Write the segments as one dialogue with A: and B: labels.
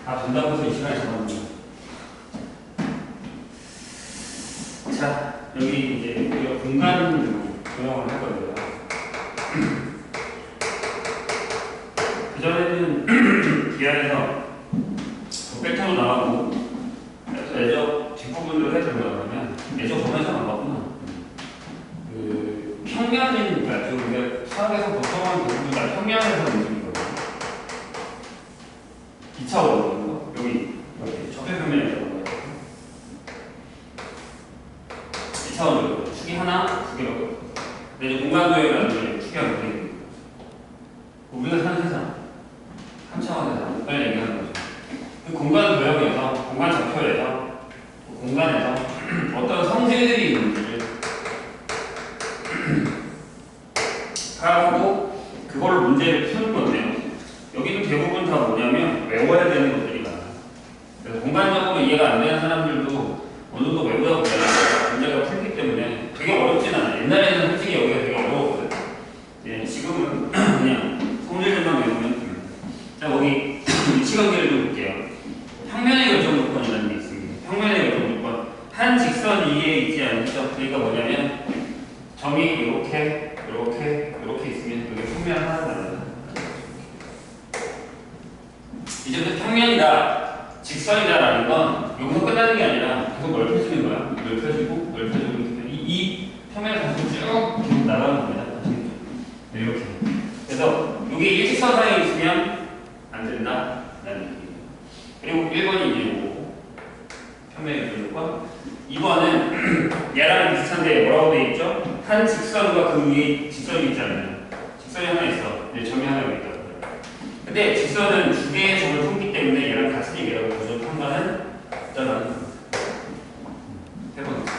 A: 다 된다고 해서 이 시간에 잡았는데. 자, 여기 이제 우리가 공간 조형을 할 거예요. 그전에는 기하에서 벡터로 나가고 내적 뒷부분으로 해서 들어가면 내적 보면서 안 봤구나. 그 평면이니까 우리가 수학에서 보통한 부분보다 평면에서 움직이거든요. 2차원으로 여기 적대평면에서 2차원으로 축이 하나, 두 개로. 근데 이제 공간도형이라는 축이 하나 되는 거예요. 우리가 사는 세상 3차원 세상 빨리 얘기하는 거죠. 그 공간 도형에서 공간 좌표에서 공간에서 어떤 성질들이 있는지를 파악하고 그걸로 문제를 푸는 건데요. 여기는 대부분 다 뭐냐면 외워야 되는 것들이 많아요. 그래서 공간적으로 이해가 안 되는 사람들도 어느 정도 외우다 보면 문제가 풀기 때문에 되게 어렵진 않아요. 옛날에는 솔직히 여기가 되게 어려웠거든요. 예, 지금은 그냥 성질들만 외우면 됩니다. 자, 거기 위치관계를 좀 볼게요. 평면의 결정 조건이라는 게 있습니다. 평면의 결정 조건. 한 직선 위에 있지 않죠. 그러니까 뭐냐면 점이 이렇게 있으면 여기 평면 하나 나와요. 이제부터 평면이다, 직선이다라는 건 여기서 끝나는 게 아니라 계속 넓혀지는 거야. 넓혀지고 이 평면을 계속 쭉 나가는 겁니다. 이렇게. 그래서 이게 일직선상에 있으면 안 된다라는 얘기예요. 그리고 1번이 이제 이거고 평면의 조건. 2번은 얘랑 비슷한데 뭐라고 되어 있죠? 한 직선과 그 위에 직선이 있잖아요. 직선이 하나 있어. 점이 하나 있다. 근데 직선은 두 개의 점을 품기 때문에 얘랑 같은 얘기라고 부족한 거는 없다라는 세 번째.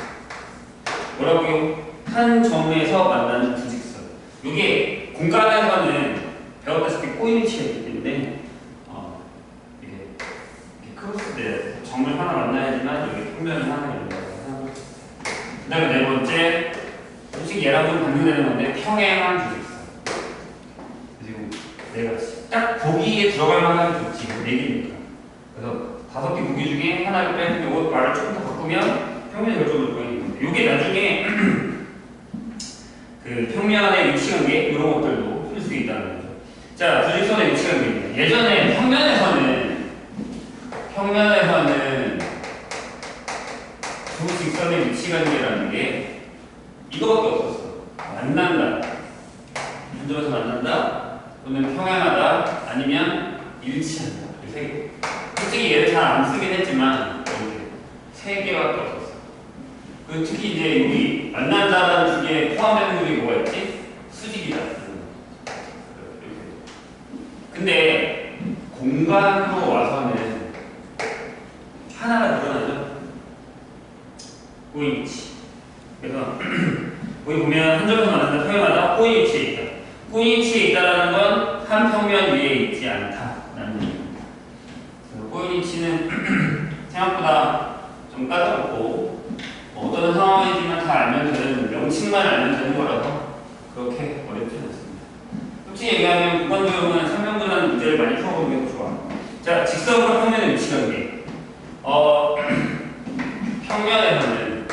A: 뭐라고요? 한 점에서 만나는 두 직선. 이게 공간에서는 배웠다시피 꼬이치가 있기 때문에 이게 크로스돼 점을 하나 만나야지만 여기 평면이 하나 있는 거예요. 그 다음에 네 번째, 솔직히 얘랑 좀 반대되는 건데 평행한 두 직선. 그리고 네 가지. 딱 보기에 들어갈 만한 좋지. 네 개니까. 그래서 5개 보기 중에 하나를 빼면 이거 말을 조금 더 바꾸면 평면의 결정을 보이는 건데 이게 나중에 그 평면의 위치관계 이런 것들도 풀 수 있다는 거죠. 자, 두 직선의 위치관계입니다. 예전에 평면에서는 두 직선의 위치관계라는 게 이거밖에 없었어. 만난다. 한 점에서 만난다. 또는 평행하다. 아니면 일치한다. 이 세 개. 솔직히 얘를 잘 안 쓰긴 했지만 이렇게 세 개밖에 없었어. 그 특히 이제 여기 만난다라는 주제에 포함되는 것이 뭐가 있지? 수직이다. 근데 공간으로 와서는 하나가 늘어나죠. 꼬인 위치. 그래서 거기 보면 한 점에서 만난다, 평행하다, 꼬인 위치에 있다. 꼬인 위치에 있다라는 건 한 평면 위에 있지 않다라는 얘기입니다. 꼬인 위치는 생각보다 좀 까다롭고 어떤 상황이지만 다 알면 되는, 명칭만 알면 되는 거라서 그렇게 어렵지 않습니다. 솔직히 얘기하면 공간도형은 설명들하는 문제를 많이 풀어보는 게 더 좋아. 자, 직선과 평면의 위치관계. 평면에서는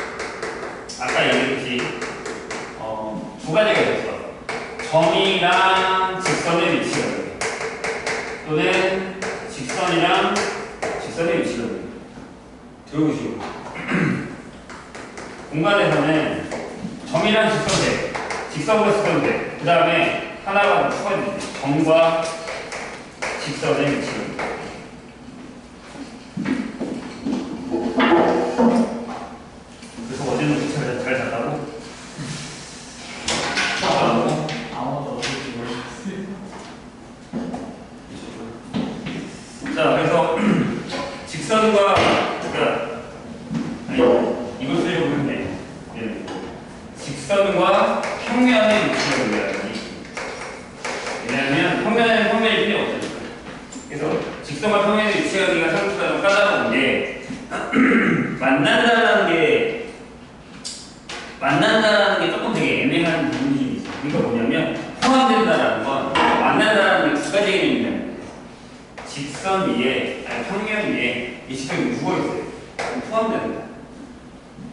A: 아까 얘기했듯이 두 가지가 있었어. 점이랑 직선의 위치관계 또는 직선이랑 직선의 위치관계. 들어보시고 공간에서는 점이랑 직선대, 직선과 직선대, 그 다음에 하나가 추가되죠. 점과 직선의 위치관계. 그래서 어제는 잘 잤다고?
B: 아무도 없을지 모르겠어요.
A: 자, 그래서 직선과 이걸 쓰려고 했네. 직선과 평면의 위치관계라는 게 왜냐하면 평면이 필요 없으니까. 그래서 직선과 평면의 위치관계가 생각보다 좀 까다로운 게 만난다라는 게 조금 되게 애매한 부분이 좀 있어요. 그러니까 뭐냐면 포함된다라는 건 만난다라는 게 두 가지 개념이 있는 거예요. 직선 위에, 아니 평면 위에 이 직선이 누워 있어요. 포함됩니다.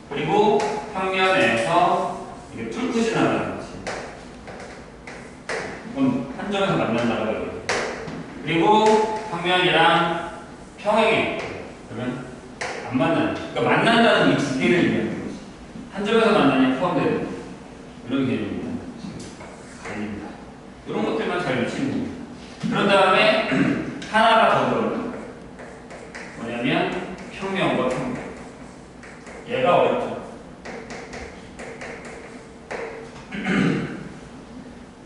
A: 그리고 평면에서 이게 뚫고 지나가는 거지. 그럼 한 점에서 만난다고 해요. 그리고 평면이랑 평행해. 그러면 안 만나는. 그러니까 만난다는 이 두 개를 의미하는 거지. 한 점에서 만나냐 포함되는 거. 이런 개념입니다. 아닙니다. 이런 것들만 잘 미치는 겁니다. 그런 다음에 하나가 더 들어요. 뭐냐면 평면과 평면. 얘가 어렵죠.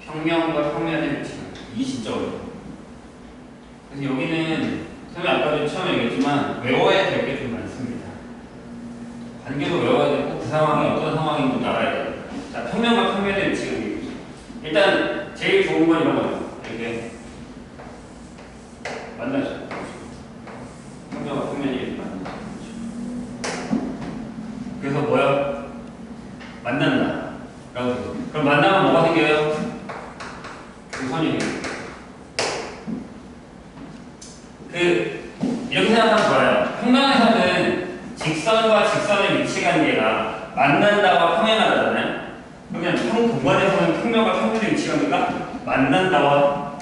A: 평면과 평면의 위치는 이 진짜 어려워요. 그래서 여기는 선생님 아까도 처음에 얘기했지만 외워야 될 게 좀 많습니다. 관계도 외워야 되고 그 상황이 어떤 상황인지 알아야 돼요. 자, 평면과 평면의 위치가 있죠. 일단 제일 좋은 건 이런 거죠. 이렇게 만나죠. 평면과 평면이 이렇게 만나죠. 그래서 뭐야? 만난다. 라고. 그럼 만나면 뭐가 생겨요? 그 선이 생겨요. 이렇게 생각하면 좋아요. 평면에서는 직선과 직선의 위치 관계가 만난다와 평행하다잖아요. 그러면 공간에서는 평면과 평면의 위치 관계가 만난다와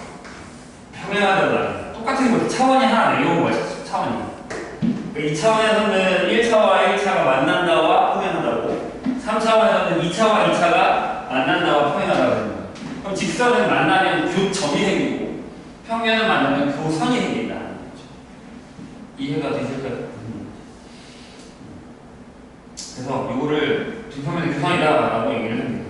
A: 평행하다잖아요. 똑같은 거죠. 차원이 하나 내려온 거예요. 차원이. 그러니까 2차원에서는 1차와 1차가 만난다와 평행하다고, 3차원에서는 2차와 2차가 만난다와 평행하다고 합니다. 그럼 직선은 만나면 교점이 생기고 평면은 만나면 교선이 생긴다. 이해가 되실까요? 그래서 이거를 두 평면의 교선이다라고 얘기를 합니다.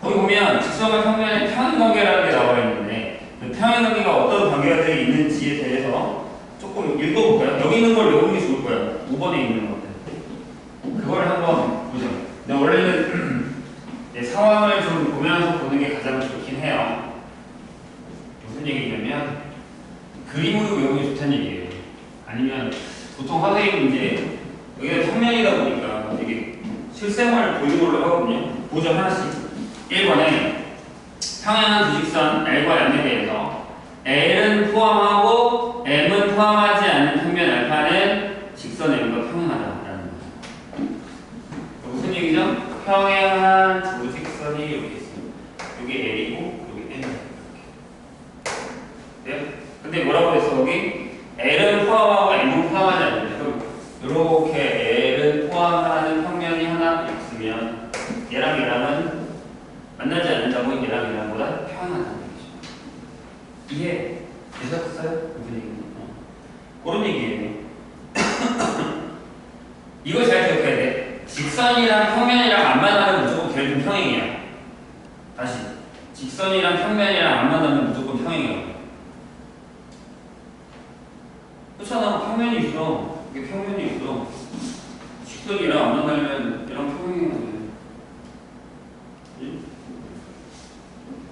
A: 거기 보면 직선과 평면의 평행관계라는 게 나와 있는데 그 평행관계가 어떤 관계가 되어 있는지에 대해서 조금 읽어볼까요? 여기 있는 걸 외우는 게 좋을 거예요. 5번에 있는 것들. 그걸 한번 보죠. 근데 원래는 상황을 좀 보면서 보는 게 가장 좋긴 해요. 무슨 얘기냐면 그림으로 외우는 게 좋다는 얘기예요. 아니면 보통 선생님은 이제 여기가 평면이다 보니까 이게 실생활을 보이는 걸로 하거든요. 보죠, 하나씩. 1번에 평행한 두 직선 L과 M에 대해서 L은 포함하고 M은 포함하지 않는 평면 알파는 직선 M과 평행하다라는 거예요. 무슨 얘기죠? 평행한 두 직선이 여기 있습니다. 여기 L이고 여기 M이에요. 네? 근데 뭐라고 했어 거기? L은 포함하고 M은 포함하지 않는데 그럼 이렇게 L은 포함하는 평면이 하나 있으면 얘랑 얘랑은 만나지 않는다고 얘랑 얘랑보다 평행하다는 얘기죠. 이해 되셨어요? 무슨 얘기인지? 그런 얘기예요. 이거 잘 기억해야 돼. 직선이랑 평면이랑 안 만나면 무조건 걔는 평행이야. 다시 직선이랑 평면이랑 안 만나면 무조건 평행이야. 그렇잖아. 평면이 있어. 이게 평면이 있어. 직선이랑 안 만나면 얘랑 평행이야.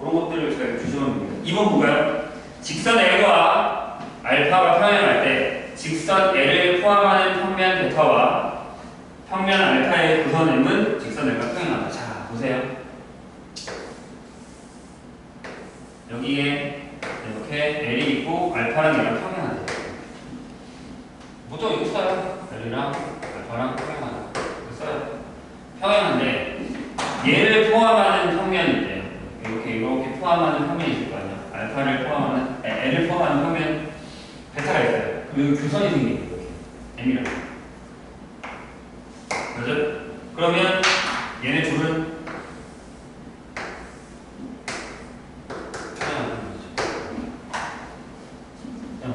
A: 그런 것들을 잘 조심하면 됩니다. 2번 볼까요? 직선 L과 알파가 평행할 때 직선 L을 포함하는 평면 베타와 평면 알파의 구선 M은 직선 L과 평행하다. 자, 보세요. 여기에 이렇게 L이 있고 알파랑 얘랑 평행하대요. 보통 이거 써요. L이랑 알파랑 평행하다. 이거 써요. 평행한데 얘를 포함하는 평면인데 이렇게 포함하는 평면이 있을 거 아니야. 알파를 포함하는, L을 포함하는 평면 베타가 있어요. 그럼 여기 교선이 생겨요. 이렇게 M이랑. 그죠? 그러면 얘네 둘은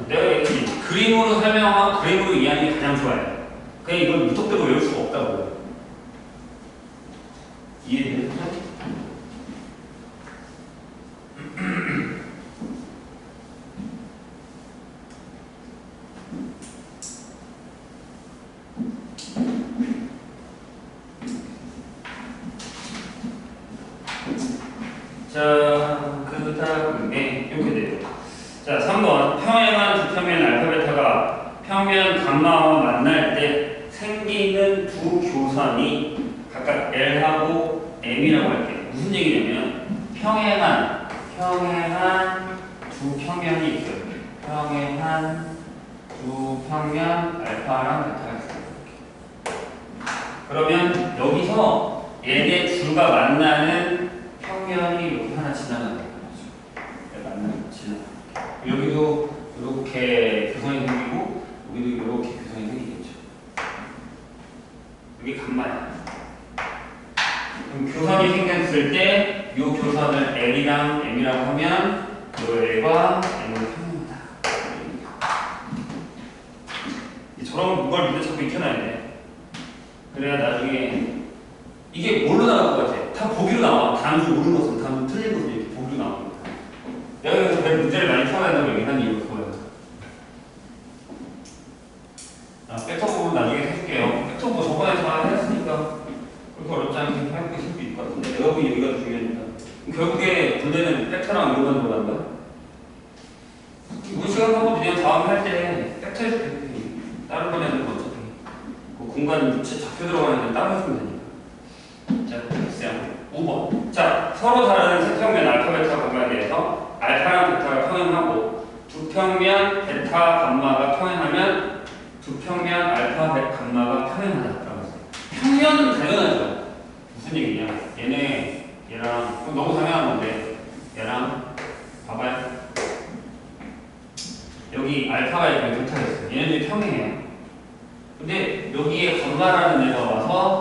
A: 내가 얘기했지. 그림으로 설명하고 그림으로 이해하는 게 가장 좋아요. 그냥 이걸 무턱대고 외울 수가 없다고. 이해되셨죠? 자, 그 다음에 이렇게 돼요. 자, 3번. 평행한 두 평면 알파 베타가 평면 감마와 만날 때 생기는 두 교선이 각각 L하고 M이라고 할게요. 무슨 얘기냐면 평행한 두 평면이 있어요. 평행한 두 평면 알파랑 베타가 있어요. 그러면 여기서 얘네 줄과 만나는 평면이 여기 하나 지나가는 거죠. 만나는 지나. 여기도 이렇게 교선이 생기고 여기도 이렇게 교선이 생기겠죠. 여기 간만이야. 그럼 교선이 생겼을 때 이 교선을 L이랑 M이라고 하면 이 L과 M을 평행하다. 저런 걸 밑에 자꾸 익혀놔야 돼. 그래야 나중에 이게 뭘로 나올 것 같아? 다 보기로 나와. 단수 옳은 것은 단수 틀린 것은 이렇게 보기로 나옵니다. 내가 여기서 왜 문제를 많이 풀어야 된다고 얘기한 이유가 그거예요. 벡터 부분 나중에 해줄게요. 벡터 뭐 저번에 다 했으니까 그렇게 어렵지 않게 해볼 수 있을 것 같은데 내가 보기 여기가 중요합니다. 결국에 문제는 벡터랑 이거만 들어간다. 이번 시간 한번 그냥 다음에 할 때 벡터 해줄게. 다른 번 해도 어차피 그 공간 잡혀 들어가는 데 따로 해주면 되니까. 자, X양 5번. 자, 서로 다른 세 평면 알파 베타 감마에 대해서 알파랑 베타가 평행하고 두 평면 베타 감마가 평행하면 두 평면 알파 베타 감마가 평행하다라고 했어요. 평면은 당연하죠. 무슨 얘기냐? 얘랑 너무 당연한 건데 얘랑 봐봐요. 여기 알파가 있고 베타가 있어요. 얘네들이 평행해요. 근데 여기에 감마라는 애가 와서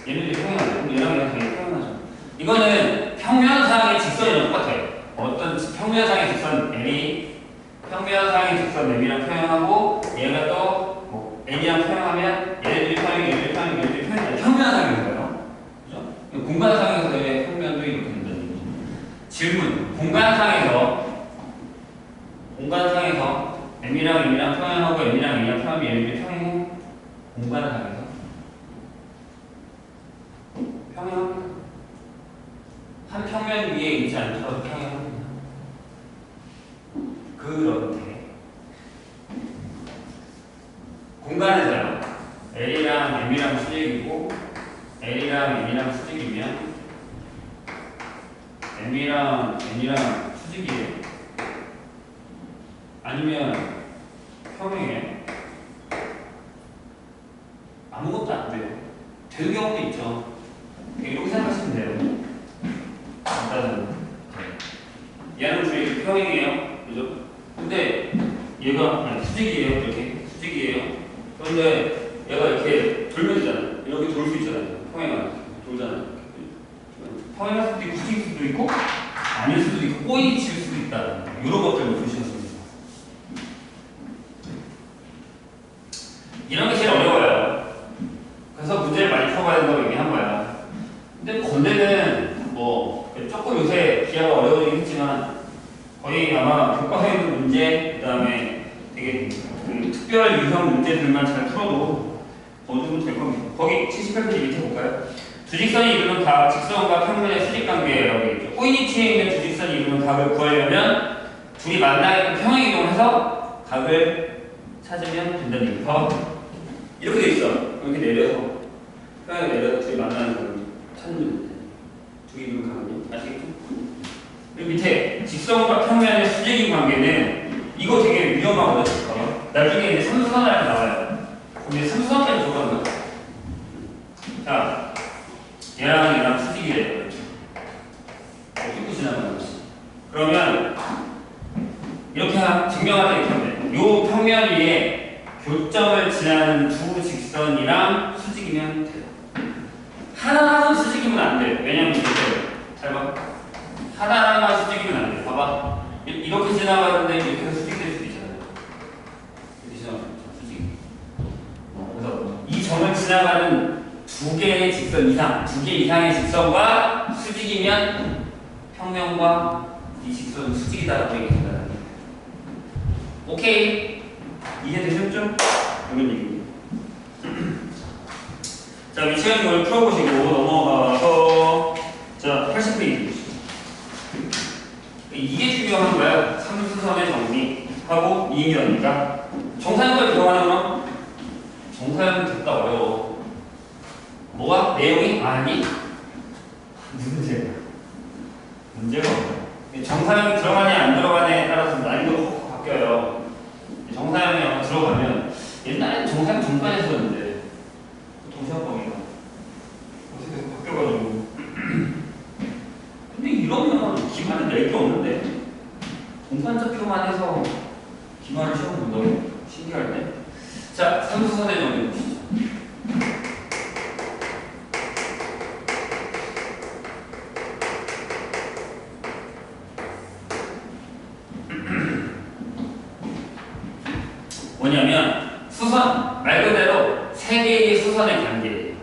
A: 얘네들이 평행하죠. 그럼 얘랑 당연히 평행하죠. 이거는 평면상의 직선이랑 똑같아요. 어떤 평면상의 직선 L이 평면상의 직선 M이랑 평행하고 얘가 또 뭐 N이랑 평행하면 얘네들이 얘네들이 평면상인 거예요. 그죠? 공간상에서의 평면도 이렇게 된다는 얘기죠. 질문. 공간상에서 M이랑 M이랑 평행하고 M이랑 M이랑 평행하면 얘네들이 평행해? 공간상에서 평행합니다. 한 평면 위에 있지 않더라도 평행합니다. 그런데 공간에서요. L이랑 M이랑 수직이고 L이랑 M이랑 수직이면 M이랑 N이랑 수직이에요. 아니면 평행해요. 아무것도 안 돼요. 되는 경우도 있죠. 이렇게 생각하시면 돼요. 일단은 얘는 둘이 평행이에요. 그죠? 근데 얘가 수직이에요. 이렇게 수직이에요. 그런데 얘가 이렇게 돌면 되잖아요. 이렇게 돌 수 있잖아요. 평행하게 돌잖아요. 평행할 수도 있고 수직일 수도 있고 아닐 수도 있고 꼬이칠 수도 있다. 이런 것들을 보시겠습니다. 이런 게 제일 어려워요. 그래서 문제를 많이 풀어봐야 된다고 얘기한 거야. 근데 건대는 뭐 조금 요새 기하가 어려워지긴 했지만 거의 아마 교과서에 있는 문제, 그 다음에 되게 특별 유형 문제들만 잘 풀어도 어느 정도 될 겁니다. 거기 78페이지 밑에 볼까요? 두 직선이 이루는 각, 직선과 평면의 수직 관계라고 있죠. 코이니티에 있는 두 직선이 이루는 각을 구하려면 둘이 만나게끔 평행 이동해서 각을 찾으면 된다는 얘기죠. 이렇게 돼 있어. 이렇게 내려서 평행에 내려서 둘이 만나는 각을 찾는 데 두 이루는 각은요. 아시겠죠? 그리고 밑에 직선과 평면의 수직인 관계는 이거 되게 위험하거든요. 나중에 이제 삼수선화에서 나와요. 근데 삼수선까지 들어가는 거야. 자, 얘랑 수직이래요. 뚫고 지나가는 거지. 그러면 이렇게 증명하자 이렇게 하면 돼. 요 평면 위에 교점을 지나는 두 직선이랑 수직이면 돼요. 하나만 수직이면 안 돼요. 왜냐면 이렇게 잘 봐. 하나만 수직이면 안 돼. 봐봐. 이렇게 지나가는데 이렇게 해서 수직될 수도 있잖아요. 이렇게 지나가면 수직. 그래서 이 점을 지나가는 두 개의 직선 이상, 두 개 이상의 직선과 수직이면 평면과 이 직선은 수직이다라고 얘기한다는 거예요. 오케이. 이해되셨죠? 이런 얘기입니다. 자, 위치한 걸 풀어보시고 넘어가서 자, 80페이지. 이게 중요한 거야. 삼수선의 정리하고 이인이라니까. 정사형까지 들어가는 거랑 정사형은 듣다 어려워. 뭐가? 내용이? 아니? 문제가 없어요. 정사형이 들어가냐 안 들어가냐에 따라서 난이도가 확 바뀌어요. 정사형 해서 기말을 시험 본다고? 신기하네. 자, 삼수선의 정리 보시죠. 뭐냐면 수선 말 그대로 세 개의 수선의 관계예요.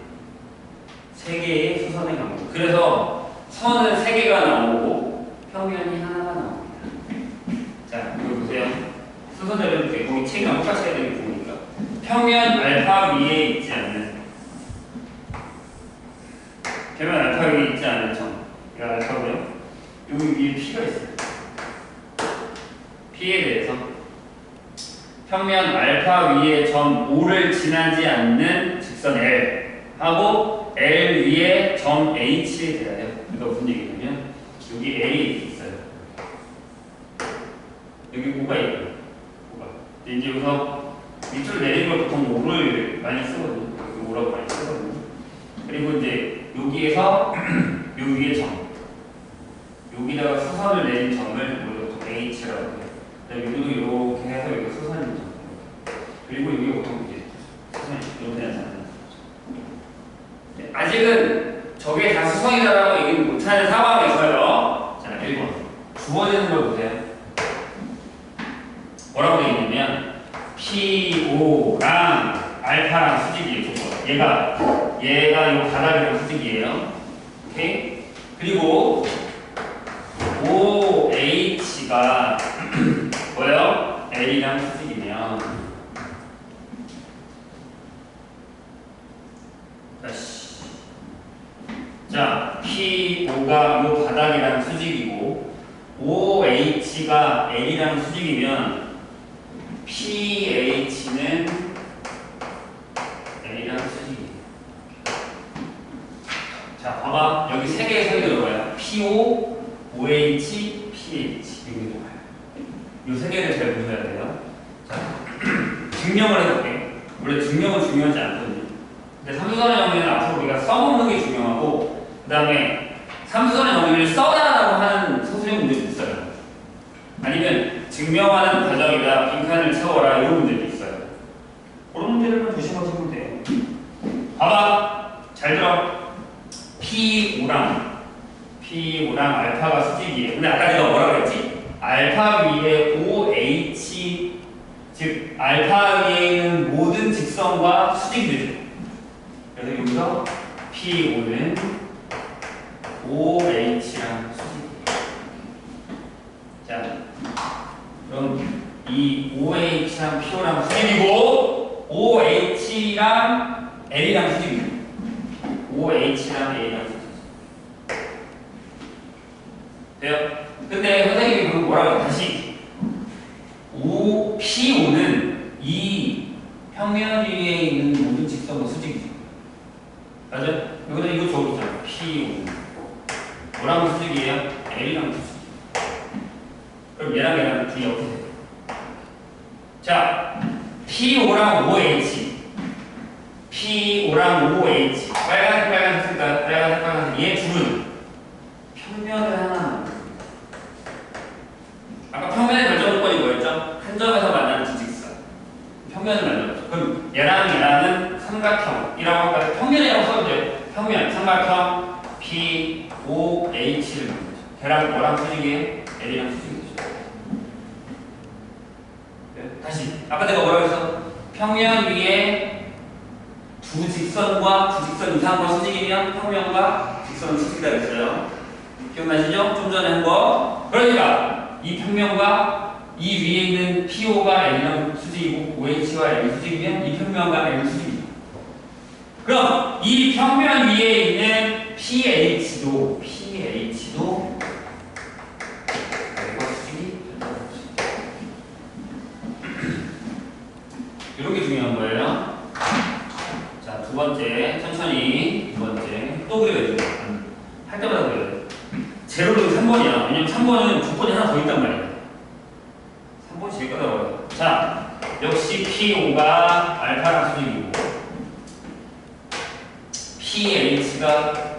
A: 세 개의 수선의 관계. 그래서 선은 세 개가 나오고 평면이 하나가 나옵니다. 자, 이거 보세요. 수선대로 이렇게 거기 책이랑 똑같이 해야 되는 부분이니까 평면 알파 위에 있지 않는 평면 알파 위에 있지 않는 점. 이거 알파고요. 여기 위에 P가 있어요. P에 대해서 평면 알파 위에 점 O를 지나지 않는 직선 L 하고 L 위에 점 H에 대하여 이거 무슨 얘기냐면 여기 L이 있어요. 여기 O가 있고요. O가. 이제 여기서 밑으로 내리는 걸 보통 O를 많이 쓰거든요. 여기 O라고 많이 쓰거든요. 그리고 이제 여기에서 여기 위에 점 여기다가 수선을 내린 점을 보통 H라고 해요. 여기도 이렇게 해서 여기가 수선이 점. 그리고 여기 보통 이제 수선이 이렇게 나타나는 거죠. 아직은 저게 다 수선이다라고 얘기 못하는 상황에서요. 자, 1번 주어지는 걸 보세요. 뭐라고 되어 있냐면 PO랑 알파랑 수직이에요. 얘가 이 바닥이랑 수직이에요. 오케이? 그리고 OH가 뭐예요? L이랑 수직이면 자, PO가 이 바닥이랑 수직이고 OH가 L이랑 수직이면 PH는 L이랑 수직이에요. 자, 봐봐. 여기 세 개의 선이 들어가요. PO, OH, PH. 여기 들어가요. 이 세 개를 잘 보셔야 돼요. 자, 증명을 해볼게요. 원래 증명은 중요하지 않거든요. 근데 삼수선의 정리는 앞으로 우리가 써먹는 게 중요하고, 그 다음에 삼수선의 정리를 써라라고 하는 소수형 문제도 있어요. 아니면 증명하는 과정이다, 빈칸을 채워라, 이런 문제도 있어요. 그런 문제들만 조심하시면 돼요. 봐봐. 잘 들어. P5랑 알파가 수직이에요. 근데 아까 내가 뭐라고 했지? 알파 위에 OH, 즉 알파 위에 있는 모든 직선과 수직이 되죠. 그래서 여기서 P5는 OH랑 수직이에요. 자, 그럼 이 OH랑 PO랑 수직이고 OH랑 L이랑 수직이에요. OH랑 A랑 수직. 돼요? 근데 선생님이 그거 뭐라고 다시 PO는 이 평면 위에 있는 모든 직선과 수직이죠. 맞아? 여기다 이거 적어있잖아. PO는 뭐랑 수직이에요? L이랑 수직. 그럼 얘랑 둘이 어떻게 돼요? 자, PO랑 OH PO랑 OH 빨간색 얘 둘은 평면을 하나 아까 평면의 결정조건이 뭐였죠? 한 점에서 만나는 두 직선 평면을 만들었죠. 그럼 얘랑은 삼각형이라고 할까요? 평면이라고 써도 돼요. 평면, 삼각형 POH를 만들죠. 걔랑 뭐랑 수직이에요? L이랑 수직이죠. 다시 아까 내가 뭐라고 했어? 평면 위에 두 직선과 두 직선 이상과 수직이면 평면과 직선은 수직이라고 했어요. 기억나시죠? 좀 전에 한 거. 그러니까 이 평면과 이 위에 있는 PO가 L이랑 수직이고 OH와 L이 수직이면 이 평면과 L은 수직이죠. 그럼 이 평면 위에 있는 PH도 L과 수직이 이렇게 중요한 거예요. 자, 두 번째 천천히 두 번째 또 그려야 돼요. 할 때마다 그려야 돼요. 제로는 3번이야. 왜냐면 3번은 조건이 하나 더 있단 말이야. 3번이 제일 까다로워요. 자, 역시 PO가 알파랑 수직이고 PH가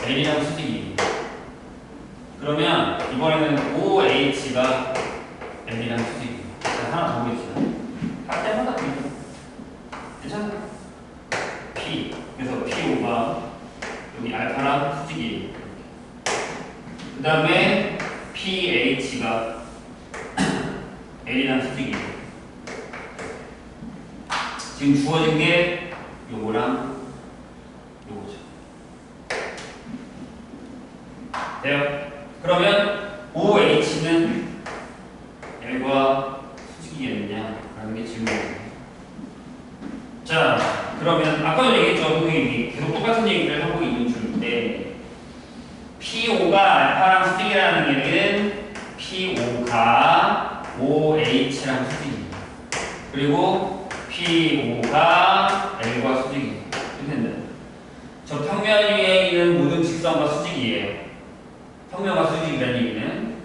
A: L이랑 수직이고 그러면 이번에는 OH가 L이랑 수직이. 자, 하나 더 보겠습니다. 할 때마다 P. 괜찮아? P. 그래서 P5가 여기 알파랑 수직이. 그 다음에 PH가 L이랑 수직이. 지금 주어진 게 요거랑 요거죠. 돼요? 그러면 OH는 L과 수직이겠느냐? 라는 게 질문이에요. 자, 그러면 아까도 얘기했죠. 선생님이 계속 똑같은 얘기를 하고 있는 중인데 P5가 알파랑 수직이라는 얘기는 P5가 OH랑 수직입니다. 그리고 P5가 L과 수직이에요. 이렇게 된다. 저 평면 위에 있는 모든 직선과 수직이에요. 평면과 수직이라는 얘기는.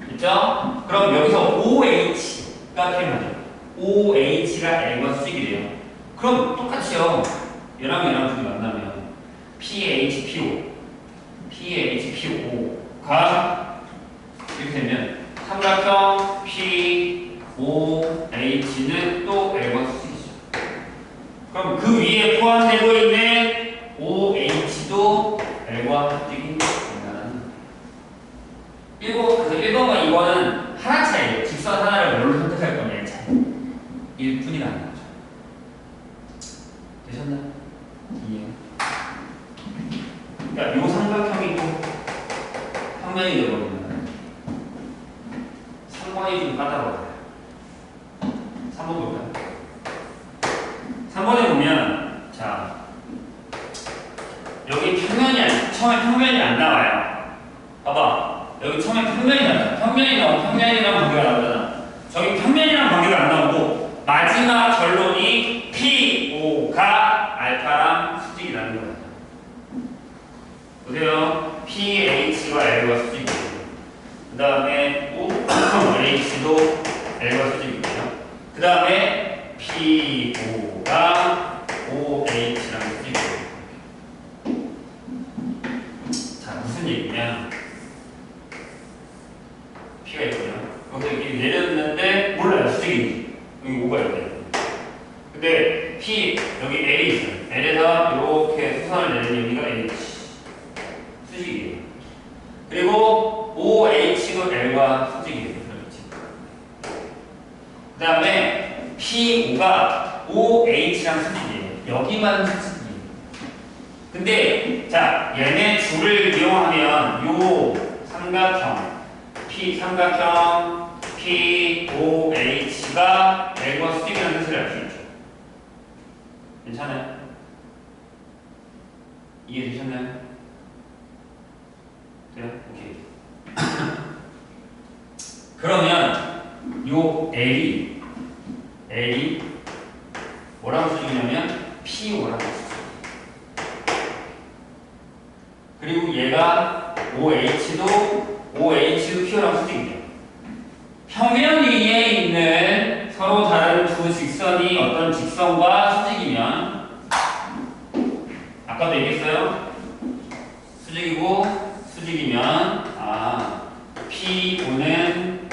A: 됐죠? 그럼 여기서 OH가 필요하죠. OH가 L과 수직이래요. 그럼 똑같이요. 얘랑 얘랑 둘이 만나면 PHPO, PHPO가 이렇게 되면 삼각형 POH는 또 L과 수직이죠. 그럼 그 위에 포함되고 있는 OH도 L과 수직이 된다는 거예요. 그래서 1번과 2번은 하나 차이예요. 직선 하나를 뭘로 선택할 거냐의 차이. 1뿐이라는 거죠. 되셨나요? 이해요? 그러니까 요 삼각형이 또 평면이 되어버리면 3번이 좀 까다로워요. 3번 볼까요? 3번에 보면 자 여기 처음에 평면이 안 나와요. 봐봐. 여기 처음에 평면이 나와요. 평면이 나오고 평면이랑 관계가 나오잖아. 저기 평면이랑 관계가 안 나오고 마지막 결론이 P5가 알파랑 수직이라는 거예요. 보세요. PH가 L과 수직이에요. 그 다음에 OH도 L과 수직이고요. 그 다음에 P5가 OH랑 수직이에요. 자, 무슨 얘기냐? P가 있고요. 여기서 이렇게 내렸는데 몰라요. 수직인지. 여기 5가 있대요. 근데 P, 여기 L이 있어요. L에서 이렇게 수선을 내는 여기가 H. 수직이에요. 그리고 OH도 L과 수직이에요. 그 다음에 P5가 OH랑 수직이에요. 여기만 수직이에요. 근데 자 얘네 줄을 이용하면 요 삼각형 POH가 L과 수직이라는 뜻을 알 수 있죠. 괜찮아요? 이해되셨나요? 돼요? 오케이. 그러면 요 L이 뭐라고 수직이냐면 P5라고 수직. 그리고 얘가 OH도 P랑 수직이에요. 평면 위에 있는 서로 다른 두 직선이 어떤 직선과 수직이면 아까도 얘기했어요. 수직이면 P5는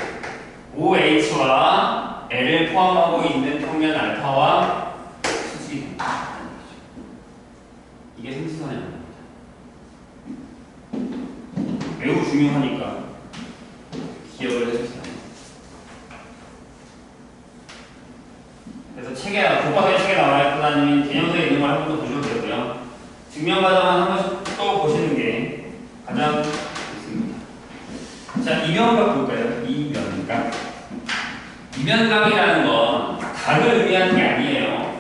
A: OH와 L을 포함하고 있는 평면 알파와 수직이 된다. 이게 승수선이라는 겁니다. 매우 중요하니까 기억을 해주세요. 그래서 교과서에 책에 나와 있거나 아니면 개념서에 있는 걸 한 번 더 보셔도 되고요. 증명과정은 한 번씩 또 보시는 게 가장 좋습니다. 자, 이면각 볼까요? 이면각이라는 건 각을 의미하는 게 아니에요.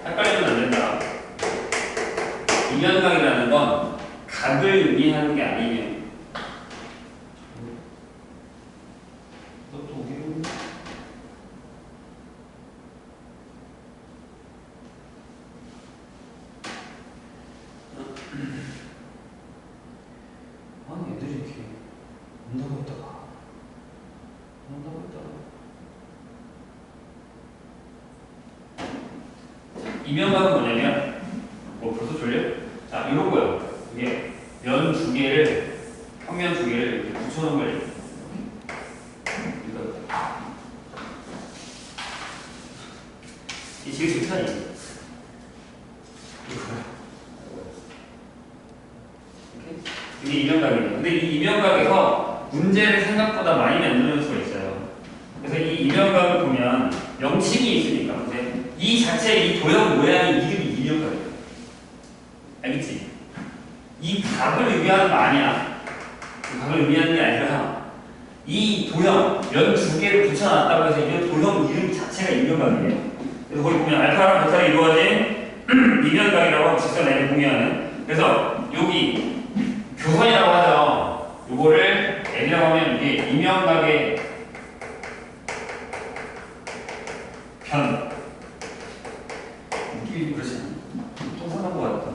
A: 헷갈리면 안 된다. 이면각이라는 건 각을 의미하는 게 아니에요. 아니 애들이 이렇게 온다고 했다가 이면각은 뭐냐면 벌써 졸려? 자, 이런 거예요. 이게 평면 두 개를 이렇게 붙여놓은 거예요. 직선이에요. 이게 이면각이에요. 근데 이 이면각에서 문제를 생각보다 많이 만드는 수가 있어요. 그래서 이 이면각을 보면 명칭이 있으니까 근데 이 자체의 이 도형 모양의 이름이 이면각이에요. 알겠지? 이 각을 의미하는 거 아니야. 그 각을 의미하는 게 아니라 이 도형 면 두 개를 붙여놨다고 해서 이 도형 이름 자체가 이면각이에요. 그래서 거기 보면 알파랑 베타로 이루어진 이면각이라고 직선 N을 공유하는. 그래서 여기 교선이라고 하죠. 요거를 N이라고 하면 이게 이면각의 변. 느낌이 그렇지 않나? 통상한 것 같다.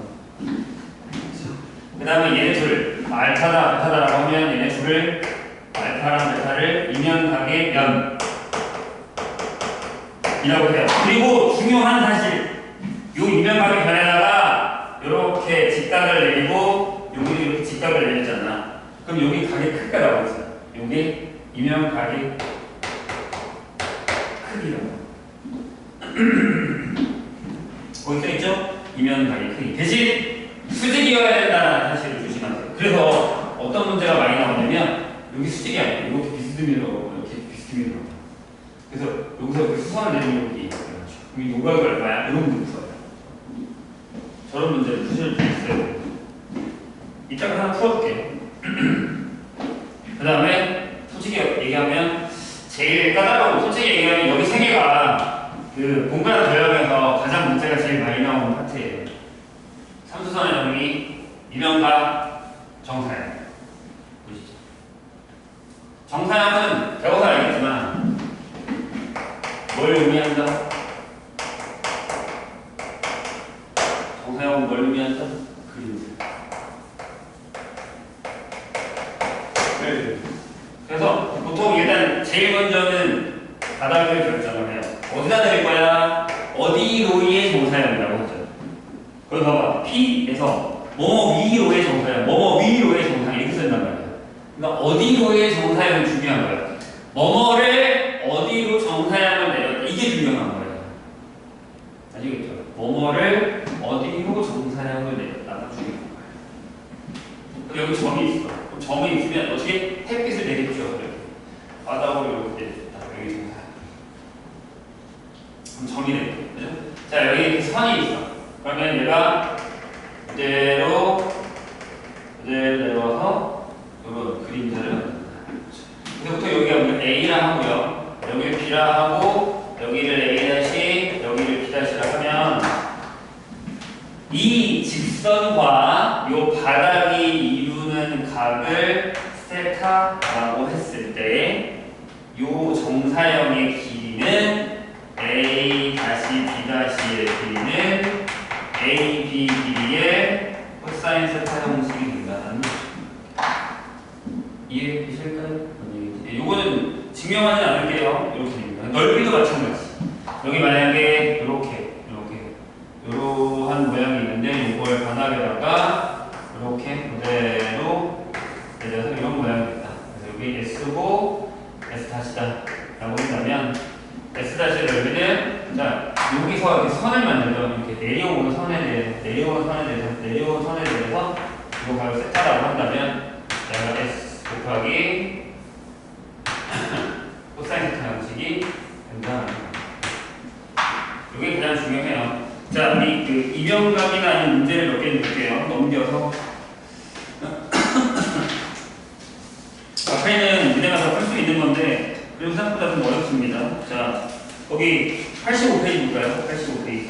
A: 그 다음에 얘네 둘, 알파다, 베타다라고 하면 얘네 둘을 알파랑 베타를 이면각의 면 이라고 해요. 그리고 중요한 사실, 요 이면각의 변에다가 이렇게 직각을 내리고 여기 이렇게 직각을 내렸잖아. 그럼 여기 각의 크기라고 했어요. 여기 이면각의 크기라고. 거기 써있죠? 이면각의 크기. 대신 수직이어야 된다는 사실을 조심하세요. 그래서 어떤 문제가 많이 나오냐면 여기 수직이 아니에요. 이렇게 비스듬히로 이렇게 비스듬히로. 그래서 여기서 이렇게 수선을 내는 여기 있어요. 여기 요각이 얼마야? 이런 문제 풀어요. 저런 문제를 푸실 수 있어요. 이따가 하나 풀어볼게요. 그 다음에 솔직히 얘기하면 제일 까다로운, 솔직히 얘기하면 여기 세 개가 그 공간 도형에서 가장 문제가 제일 많이 나오는 파트예요. 삼수선의 정리, 이면각, 정사형. 보시죠. 정사형은 배워서 알겠지만 뭘 의미한다? 정사형은 뭘 의미한다? 그림자. 그래서 보통 일단 제일 먼저는 바닥을 결정을 해요. 어디다 드릴 거야? 어디로의 정사형이라고 하죠. 거기 봐봐. P에서 뭐뭐 위로의 정사형, 뭐뭐 위로의 정사형 이렇게 쓴단 말이야. 그러니까 어디로의 정사형이 중요한 거야. 뭐뭐를 어디로 정사형을 내렸다. 이게 중요한 거예요. 아시겠죠? 뭐뭐를 어디로 정사형을 내렸다가 중요한 거예요. 여기 점이 있어. 그럼 점이 있으면 어떻게 햇빛을 내리죠. 이렇게 바닥으로 이렇게 내렸다. 여기 정사형. 그럼 점이 내려. 그죠? 자, 여기 선이 있어. 그러면 얘가 그대로 내려와서 이런 그림자를 만든다. 그래서부터 여기가 A라 하고요. 여기를 B라 하고 여기를 A' 여기를 B'라 하면 이 직선과 이 바닥이 이루는 각을 세타라고 했을 때 이 정사형의 길이는 A 다시 B 다시의 길이는 A, B 길이의 코사인 세타 형식이 된다는 거죠. 이해되실까요? 이거는 증명하지 않을게요. 이렇게 됩니다. 넓이도 마찬가지. 여기 만약에 이렇게 이러한 모양이 있는데 이걸 바닥에다가 이렇게 그대로 내려서 이런 모양이 됐다. 그래서 여기 S고 S 다시다 라고 한다면 S 다시의 넓이는 자 여기서 이렇게 선을 만들죠. 이렇게 내려오는 선에 대해서 이거 바로 세타라고 한다면 내가 S 곱하기 코사인 세타 형식이 된다. 이게 가장 중요해요. 자, 우리 그 이면각이나 아닌 문제를 몇 개 볼게요. 넘겨서 앞에는 은혜가 더 할 수 있는 건데 그리고 생각보다 좀 어렵습니다. 자, 거기 85페이지 볼까요? 85페이지.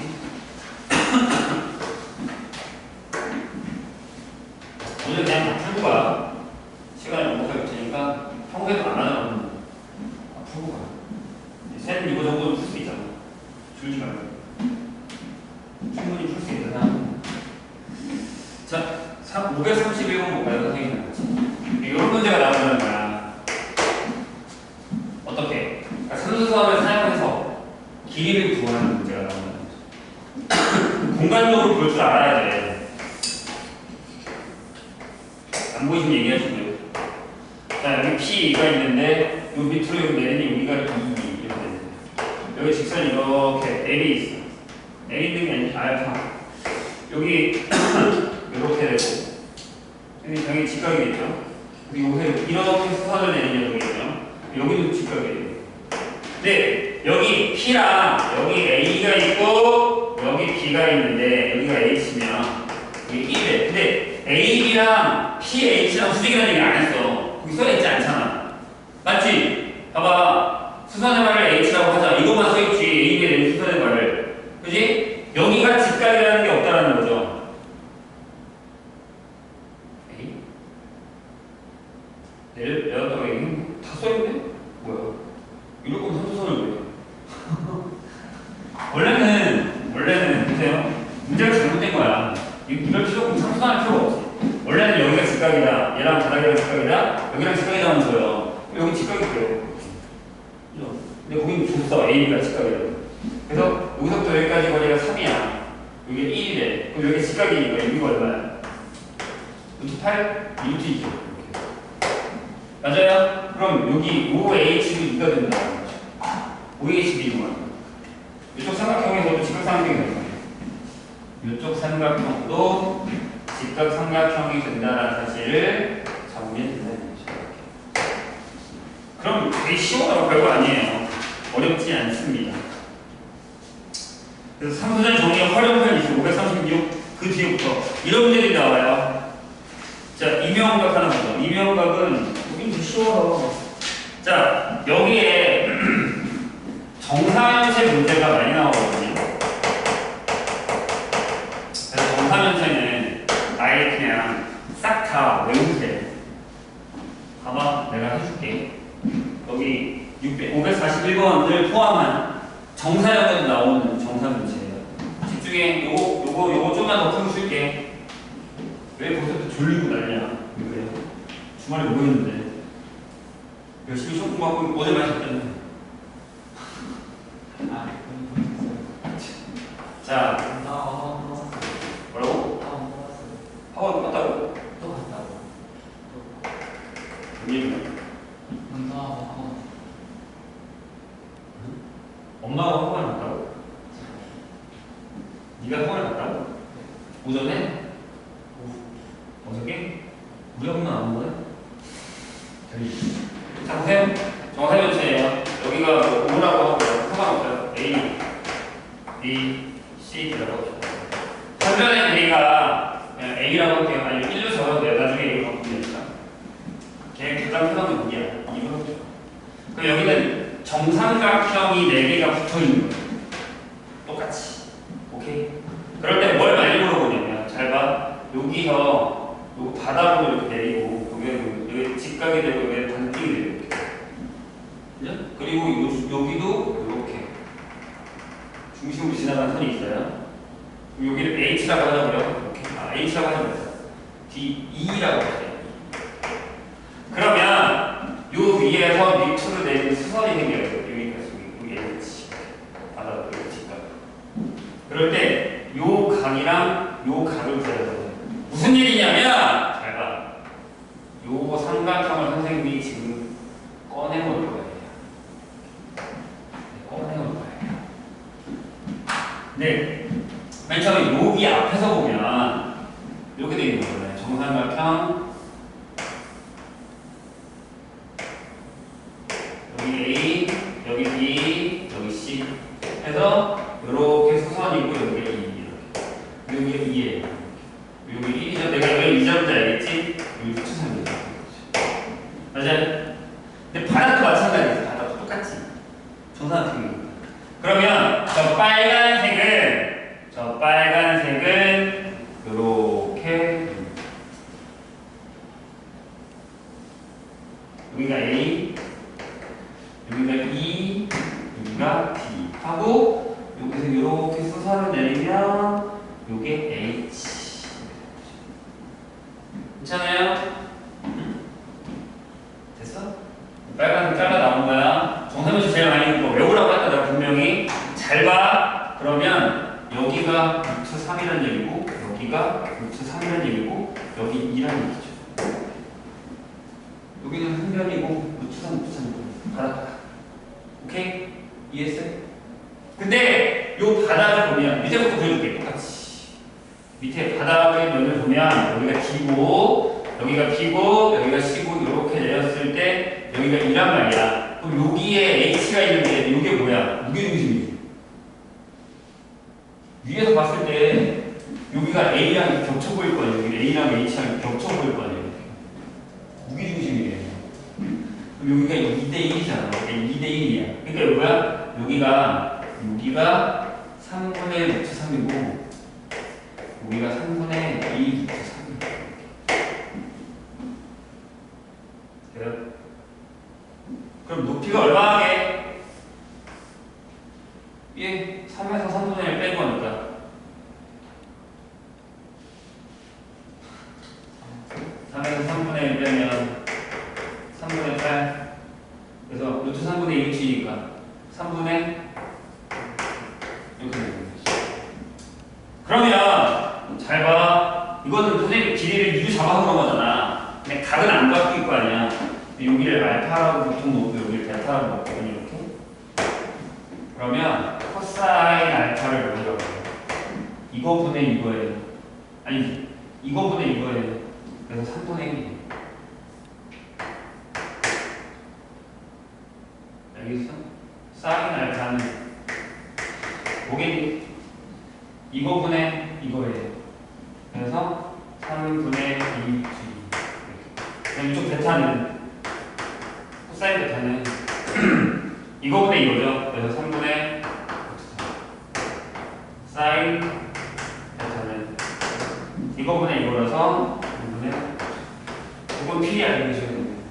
A: 오늘 그냥 다 풀고 가. 시간이 넉넉하게 없으니까 평소에도 안 하는 풀고 가. 셋은 이거 정도는 풀 수 있잖아. 줄지 말고. 충분히 풀 수 있잖아. 자, 531번 볼까요? 선생님이랑 같이. 이런 문제가 나오는 거야. 어떻게? 그러니까 산수선을 사용해서 길이를 구하는 문제가 나오는 거죠. 공간적으로 볼 줄 알아야 돼. 안 보이시면 얘기하시고요. 자, 여기 P가 있는데 요 밑으로 여기 내리니 여기가 2 이렇게 되는 거예요. 여기 직선이 이렇게 L이 있어. A 등이 아니라 알파. 여기 이렇게 되고 여기 당연히 직각이겠죠. 그리고 이렇게 수선을 내리는 녀석이죠. 여기도 직각이에요. 근데 여기 P랑 여기 A가 있고 여기 B가 있는데 여기가 H면 여기 1에 근데 AB랑 PH랑 수직이라는 얘기 안 했어. 거기 써있지 않잖아. 맞지? 봐봐. 수선의 말을 H라고 하자. 이것만 써있지. AB에 대한 수선의 말을. 그지? 여기가 직각이라는 게 없다라는 거죠. A? 내렸다가 여기 다 써있네? 뭐야? 이럴 거면 삼수선을 왜? 원래는 보세요. 문제가 잘못된 거야. 이럴 필요 없고 삼수선할 필요가 없지. 원래는 여기가 직각이다. 얘랑 바닥이랑 직각이다. 여기랑 직각이다 하면서요. 여기 직각이 돼요. 근데 거긴 줬어. A가 직각이라고. 그래서 여기서부터 여기까지 거리가 3이야. 여기 1이래. 그럼 여기 직각이니까 여기가 얼마야? 루트 8? 2루트 2죠. 맞아요? 그럼 여기 OH도 2가 된다. OH도 2가. 이쪽 삼각형에서도 직각삼각형이 된다. 이쪽 삼각형도 직각삼각형이 된다는 사실을 잡으면 된다는 거죠. 그럼 되게 쉬워요. 별거 아니에요. 어렵지 않습니다. 그래서 삼수전 정리 활용편 536 그 뒤에부터 이런 문제들이 나와요. 자, 이명각 하나 보자. 이명각은 여긴 좀 쉬워요. 자, 여기에 정사면체 문제가 많이 나오거든요. 그래서 정사면체는 아예 그냥 싹 다 외우세요. 봐봐, 내가 해줄게. 여기 541번을 포함한 정사역에서 나오는 정사면체예요. 집중해. 요거 좀만 더 풀어줄게. 왜 벌써부터 졸리고 난리야? 왜 그래요? 주말에 뭐 했는데? 열심히 시험 공부하고 어제 마셨잖아. 자, 뭐라고? 학원 갔다고?
B: 또 갔다고.
A: 엄마가 학원 갔다고? 네가 학원 갔다고? 오전에? 어저께? 우리 엄마 안 온 거야? 자, 보세요. 정사면체예요. 여기가 뭐 5라고 하고요. 상관없어요. A, B, C 라고 합시다. 한변의 A가 그냥 A라고 할게요. 아니면 1로 적어도 돼요. 나중에 A로 바꾸면 되니까. 걔 가장 편한 게 뭐야? 이거. 그럼 여기는 정삼각형이 4개가 붙어 있는 거예요. 똑같이. 오케이? 그럴 때 뭘 많이 물어보냐면, 잘 봐. 여기서 요거 바닥으로 이렇게 내리고, 여기 직각이 되고, 여기 반띵이 되고. 그죠? 그리고 여기도 이렇게 중심으로 지나가는 선이 있어요. 여기를 H라고 하자고요. 이렇게. H라고 하자고요. D2라고 하세요. 그러면 요 위에서 밑으로 내린 수선이 생겨요. 여기까지. 여기 H. 바닥으로 이렇게 직각. 그럴 때 요 각이랑 요 각을 구해야 돼요. 무슨 얘기냐면, 잘 봐. 요 삼각형을 선생님이 지금 꺼내볼 거예요. 꺼내볼 거예요. 네. 맨 처음에 여기 앞에서 보면 이렇게 되어 있는 거잖아요. 정삼각형 여기 A, 여기 B, 여기 C 해서 이렇게 수선이고 여기 2 이렇게. 여기 2예요. 여기 1이죠. 내가 왜 2자인지 알겠지? 여기 붙여서 맞아요? 근데 바닥도 마찬가지예요. 바닥도 똑같지. 정사각형이. 그러면 저 빨간색은 요렇게 여기가 A, 여기가 E, 여기가 D 하고 여기서 요렇게 수선을 내리면 요게 H. 괜찮아요? 됐어? 빨간색 잘라 나온 거야. 정사면체 제일 많이 있는 거 외우라고 했다. 내가 분명히. 잘 봐. 그러면 여기가 루트 3이라는 얘기고 여기가 루트 3이라는 얘기고 여기 2라는 얘기죠. 여기는 한 변이고 루트 3, 루트 3이고 바닥. 오케이? 이해했어요? 근데 요 바닥을 보면 밑에부터 그려줄게. 똑같이. 밑에 바닥의 면을 보면 여기가 D고 여기가 B고 여기가 C고 이렇게 내렸을 때 여기가 E란 말이야. 그럼 여기에 H가 있는데 이게 뭐야? 무게중심이지. 위에서 봤을 때 여기가 A랑 겹쳐 보일 거 아니에요. 여기 A랑 H랑 겹쳐 보일 거 아니에요. 무게중심이에요. 그럼 여기가 2대1이잖아. 2대1이야. 그러니까 여기가 3분의 루트 3이고 여기가 3분의 2 루트 3이야. 돼요? 그럼 높이가 얼마게? 예, 3에서 3분의 1 빼고 하니까 3에서 3분의 1 빼면 3분의 8 그래서 루트 3분의 1치니까 3분의 이렇게 되는 거지. 그러면 잘 봐. 이거는 선생님 길이를 2로 잡아서 그런 거잖아. 근데 각은 안 바뀔 거 아니야. 여기를 알파라고 보통 놓고 여기를 베타라고 놓거든요. 이렇게. 그러면 코사인 알파를 여기라고 해요. 이거분의 이거예요. 아니 이거분의 이거예요. 그래서 3분의 1이에요. 알겠어? 사인 알파는 뭐겠니? 이거분의 이거예요. 그래서 3분의 2g. 그럼 이쪽 베타는 코사인 베타는 이거분의 이거죠. 그래서 3분의 사인 베타는 이거분의 이거라서 3분의 이건 필히 알고 계셔야 됩니다.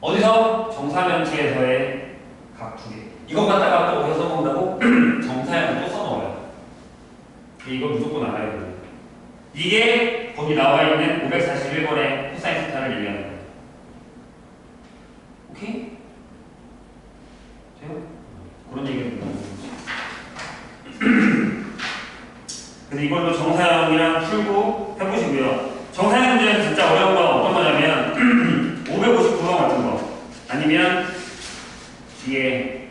A: 어디서? 정사면체에서의 각 두 개. 이거 갖다가 또 어디서 써먹는다고? 정사형을 또 써먹어요. 이거 무조건 알아야 돼요. 이게 거기 나와 있는 541번의 코사인 스타를 얘기하는 거예요. 오케이? 돼요? 그런 얘기를 듣는 거지. 그래서 이걸로 정사형이랑 풀고 해보시고요. 정사형 문제는 진짜 어려운 건 어떤 거냐면 559번 같은 거 아니면 뒤에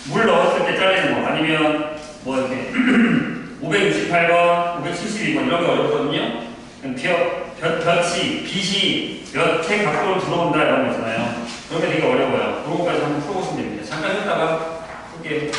A: 물 넣었을 때 잘리는 거 아니면 뭐 이렇게 568번, 572번 이런 게 어렵거든요. 빛이 몇 개 각도로 들어온다 이런 거 있잖아요. 그런 게 되게 어려워요. 그런 것까지 한번 풀어보시면 됩니다. 잠깐 했다가 풀게.